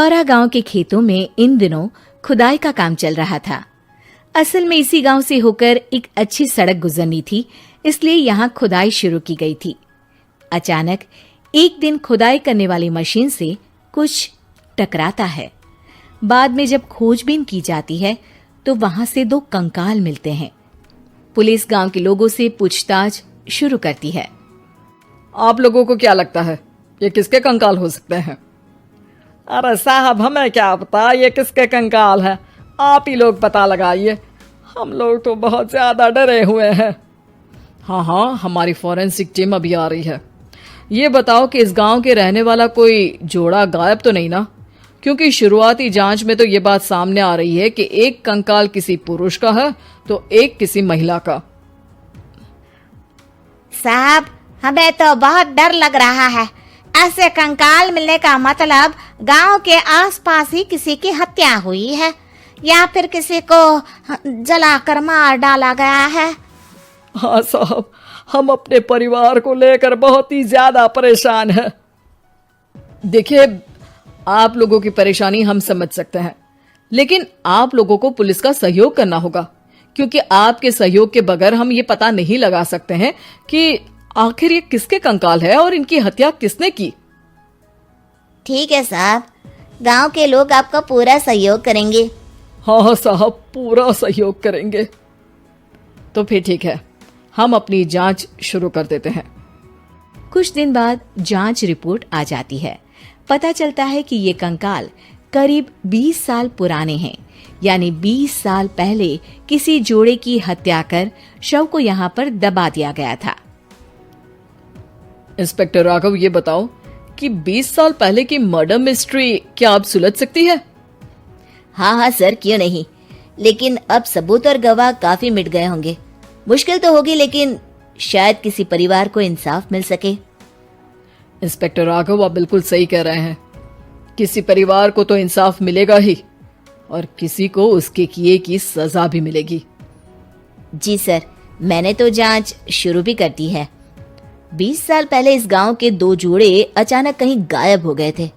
गौरा गांव के खेतों में इन दिनों खुदाई का काम चल रहा था। असल में इसी गांव से होकर एक अच्छी सड़क गुजरनी थी, इसलिए यहाँ खुदाई शुरू की गई थी। अचानक एक दिन खुदाई करने वाली मशीन से कुछ टकराता है। बाद में जब खोजबीन की जाती है तो वहां से 2 कंकाल मिलते हैं। पुलिस गांव के लोगों से पूछताछ शुरू करती है। आप लोगों को क्या लगता है ये किसके कंकाल हो सकते हैं? अरे साहब, हमें क्या पता ये किसके कंकाल है, आप ही लोग पता लगाइए, हम लोग तो बहुत ज्यादा डरे हुए हैं। हाँ, हमारी फॉरेंसिक टीम अभी आ रही है। ये बताओ कि इस गांव के रहने वाला कोई जोड़ा गायब तो नहीं ना? क्योंकि शुरुआती जांच में तो ये बात सामने आ रही है कि एक कंकाल किसी पुरुष का है तो एक किसी महिला का। साहब, हमें तो बहुत डर लग रहा है। ऐसे कंकाल मिलने का मतलब गांव के आसपास ही किसी की हत्या हुई है या फिर किसी को जलाकर मार डाला गया है। हाँ साहब, हम अपने परिवार को लेकर बहुत ही ज्यादा परेशान हैं। देखिए, आप लोगों की परेशानी हम समझ सकते हैं, लेकिन आप लोगों को पुलिस का सहयोग करना होगा, क्योंकि आपके सहयोग के बगैर हम ये पता नहीं लगा सकते हैं कि आखिर ये किसके कंकाल है और इनकी हत्या किसने की। ठीक है साहब, गांव के लोग आपका पूरा सहयोग करेंगे। हाँ साहब, पूरा सहयोग करेंगे। तो फिर ठीक है, हम अपनी जांच शुरू कर देते हैं। कुछ दिन बाद जांच रिपोर्ट आ जाती है। पता चलता है कि ये कंकाल करीब 20 साल पुराने हैं, यानी 20 साल पहले किसी जोड़े की हत्या कर शव को यहाँ पर दबा दिया गया था। इंस्पेक्टर राघव, ये बताओ कि 20 साल पहले की मर्डर मिस्ट्री क्या आप सुलझ सकती है? हाँ सर, क्यों नहीं, लेकिन अब सबूत और गवाह काफी मिट गए होंगे। मुश्किल तो होगी, लेकिन शायद किसी परिवार को इंसाफ मिल सके। इंस्पेक्टर राघव, आप बिल्कुल सही कह रहे हैं। किसी परिवार को तो इंसाफ मिलेगा ही और किसी को उसके किए की सजा भी मिलेगी। जी सर, मैंने तो जांच शुरू भी कर दी है। 20 साल पहले इस गांव के 2 जोड़े अचानक कहीं गायब हो गए थे।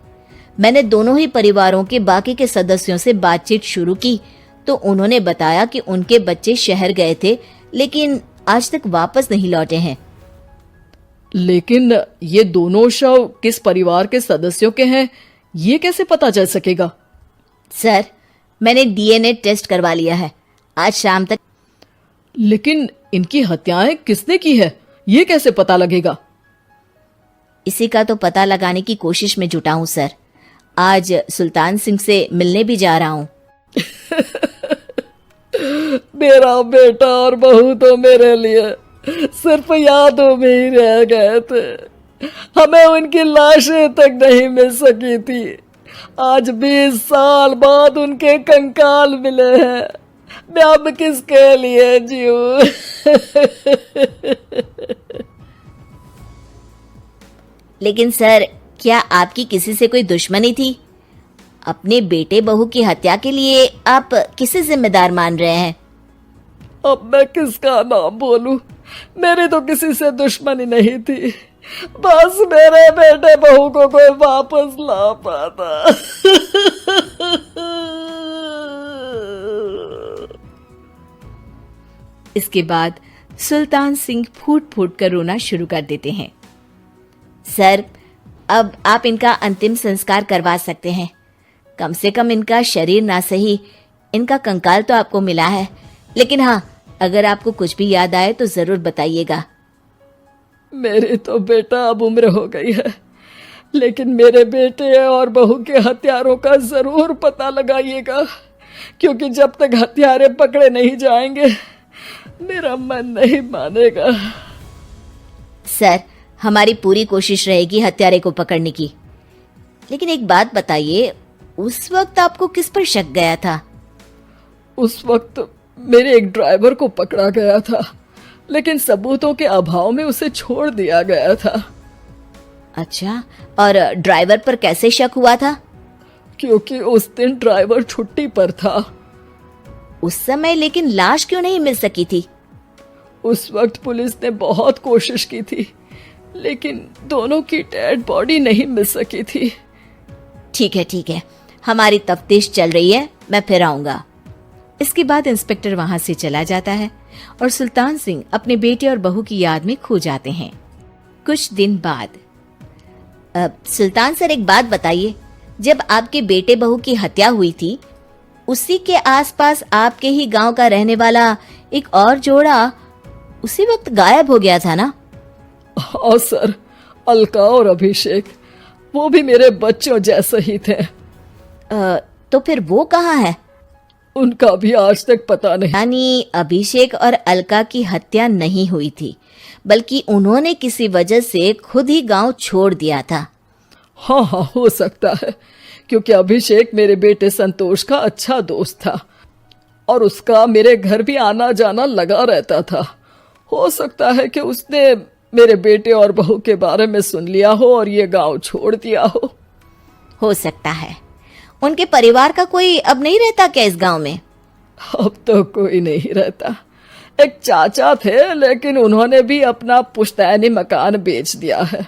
मैंने दोनों ही परिवारों के बाकी के सदस्यों से बातचीत शुरू की तो उन्होंने बताया कि उनके बच्चे शहर गए थे, लेकिन आज तक वापस नहीं लौटे हैं। लेकिन ये दोनों शव किस परिवार के सदस्यों के हैं, ये कैसे पता चल सकेगा? सर, मैंने डीएनए टेस्ट करवा लिया है आज शाम तक। लेकिन इनकी हत्याएं किसने की है, ये कैसे पता लगेगा? इसी का तो पता लगाने की कोशिश में जुटा हूँ सर। आज सुल्तान सिंह से मिलने भी जा रहा हूँ। मेरा बेटा और बहू तो मेरे लिए सिर्फ यादों में ही रह गए थे, हमें उनकी लाशें तक नहीं मिल सकी थी। आज 20 साल बाद उनके कंकाल मिले हैं, मैं अब किसके लिए जीऊं? लेकिन सर, क्या आपकी किसी से कोई दुश्मनी थी? अपने बेटे बहू की हत्या के लिए आप किसे जिम्मेदार मान रहे हैं? अब मैं किसका नाम बोलूं? मेरी तो किसी से दुश्मनी नहीं थी, बस मेरे बेटे बहू को कोई वापस ला पाता। इसके बाद सुल्तान सिंह फूट फूट कर रोना शुरू कर देते हैं। सर, अब आप इनका अंतिम संस्कार करवा सकते हैं। कम से कम इनका शरीर ना सही, इनका कंकाल तो आपको मिला है। लेकिन हाँ, अगर आपको कुछ भी याद आए तो जरूर बताइएगा। मेरी तो बेटा अब उम्र हो गई है, लेकिन मेरे बेटे और बहू के हत्यारों का जरूर पता लगाइएगा, क्योंकि जब तक हत्यारे पकड़े नहीं जाएंगे मेरा मन नहीं मानेगा। सर, हमारी पूरी कोशिश रहेगी हत्यारे को पकड़ने की। लेकिन एक बात बताइए, उस वक्त आपको किस पर शक गया था? उस वक्त मेरे एक ड्राइवर को पकड़ा गया था, लेकिन सबूतों के अभाव में उसे छोड़ दिया गया था। अच्छा, और ड्राइवर पर कैसे शक हुआ था? क्योंकि उस दिन ड्राइवर छुट्टी पर था। उस समय लेकिन लाश क्यों नहीं मिल सकी थी? उस वक्त पुलिस ने बहुत कोशिश की थी, लेकिन दोनों की डेड बॉडी नहीं मिल सकी थी। ठीक है, हमारी तफ्तीश चल रही है, मैं फिर आऊंगा। इसके बाद इंस्पेक्टर वहां से चला जाता है और सुल्तान सिंह अपने बेटे और बहू की याद में खो जाते हैं। कुछ दिन बाद सुल्तान सर, एक बात बताइए, जब आपके बेटे बहू की हत्या हुई थी, उसी के आसपास आपके ही गांव का रहने वाला एक और जोड़ा उसी वक्त गायब हो गया था ना? हाँ सर, अलका और अभिषेक, वो भी मेरे बच्चों जैसे ही थे। तो फिर वो कहाँ है? उनका भी आज तक पता नहीं। यानी अभिषेक और अलका की हत्या नहीं हुई थी, बल्कि उन्होंने किसी वजह से खुद ही गांव छोड़ दिया था। हाँ हाँ, हो सकता है, क्योंकि अभिषेक मेरे बेटे संतोष का अच्छा दोस्त था और उसका मेरे घर भी आना जाना लगा रहता था। हो सकता है कि उसने मेरे बेटे और बहू के बारे में सुन लिया हो और ये गांव छोड़ दिया हो सकता है। उनके परिवार का कोई अब नहीं रहता क्या इस गांव में? अब तो कोई नहीं रहता। एक चाचा थे, लेकिन उन्होंने भी अपना पुश्तैनी मकान बेच दिया है।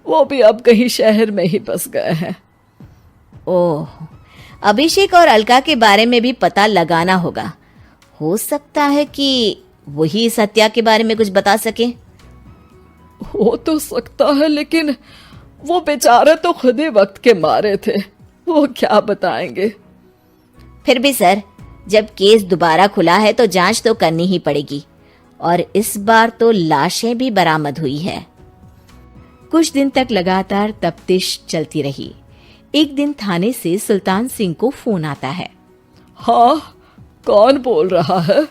वो भी अब कहीं शहर में ही बस गए हैं। ओह, अभिषेक और अलका के बारे में भी पता लगाना होगा। हो सकता है कि वही इस हत्या के बारे में कुछ बता सके। हो तो सकता है, लेकिन वो बेचारे तो खुद ही वक्त के मारे थे, वो क्या बताएंगे। फिर भी सर, जब केस दोबारा खुला है तो जांच तो करनी ही पड़ेगी, और इस बार तो लाशें भी बरामद हुई है। कुछ दिन तक लगातार तफ्तीश चलती रही। एक दिन थाने से सुल्तान सिंह को फोन आता है। हाँ, कौन बोल रहा है?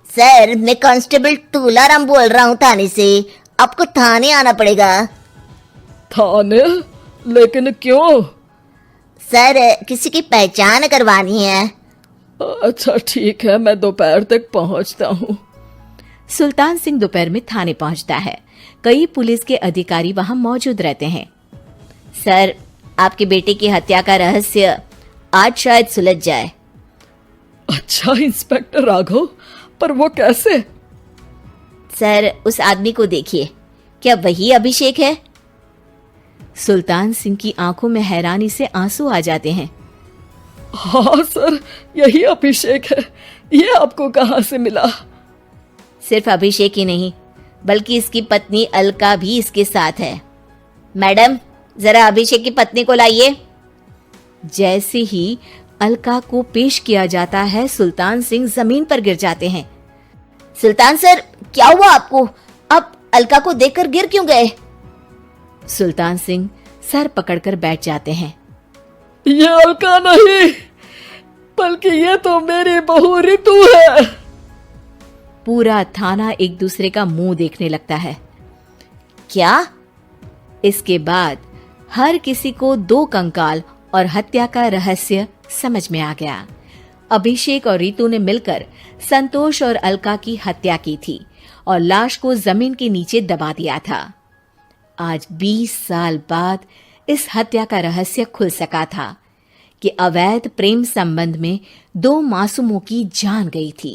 सर, मैं कांस्टेबल तुलाराम बोल रहा हूँ थाने से। आपको थाने आना पड़ेगा। थाने? लेकिन क्यों? सर, किसी की पहचान करवानी है। अच्छा ठीक है, मैं दोपहर तक पहुंचता हूँ। सुल्तान सिंह दोपहर में थाने पहुंचता है। कई पुलिस के अधिकारी वहां मौजूद रहते हैं। सर, आपके बेटे की हत्या का रहस्य आज शायद सुलझ जाए। अच्छा इंस्पेक्टर राघव, पर वो कैसे? सर, उस आदमी को देखिए, क्या वही अभिषेक है? सुल्तान सिंह की आंखों में हैरानी से आंसू आ जाते हैं। हाँ सर, यही अभिषेक है। ये आपको कहाँ से मिला? सिर्फ अभिषेक ही नहीं, बल्कि इसकी पत्नी अलका भी इसके साथ है। मैडम, जरा अभिषेक की पत्नी को लाइए। जैसे ही अलका को पेश किया जाता है, सुल्तान सिंह जमीन पर गिर जाते हैं। सुल्तान सर, क्या हुआ आपको? आप अलका को देखकर गिर क्यों गए? सुल्तान सिंह सर पकड़कर बैठ जाते हैं। ये अलका नहीं, बल्कि ये तो मेरी बहू रितु है। पूरा थाना एक दूसरे का मुंह देखने लगता है। क्या? इसके बाद हर किसी को दो कंकाल और हत्या का रहस्य समझ में आ गया। अभिषेक और रितु ने मिलकर संतोष और अलका की हत्या की थी और लाश को जमीन के नीचे दबा दिया था। आज 20 साल बाद इस हत्या का रहस्य खुल सका था कि अवैध प्रेम संबंध में दो मासूमों की जान गई थी।